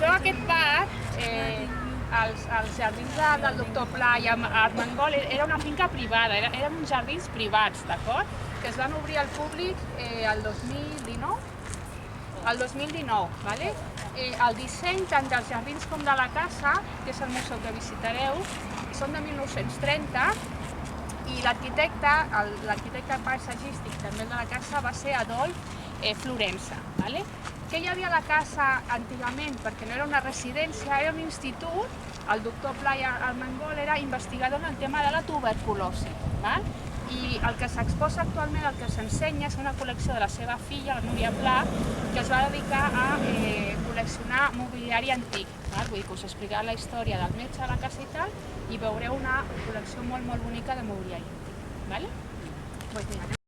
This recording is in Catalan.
Això, aquest parc, els jardins del doctor Pla i Armengol, era una finca privada, eren uns jardins privats, d'acord? Que es van obrir al públic el 2019. El 2019, ¿vale? El disseny tant dels jardins com de la casa, que és el museu que visitareu, són de 1930 i l'arquitecte paisatgístic també de la casa va ser Adolf Florensa. ¿Vale? Què hi havia a la casa antigament? Perquè no era una residència, era un institut. El doctor Pla i Armengol era investigador en el tema de la tuberculosi. ¿Val? I el que s'exposa actualment, el que s'ensenya, és una col·lecció de la seva filla, la Núria Pla, que es va dedicar a col·leccionar mobiliari antic. Vull dir que us explicarà la història del metge a la casa i tal, i veureu una col·lecció molt, molt bonica de mobiliari antic.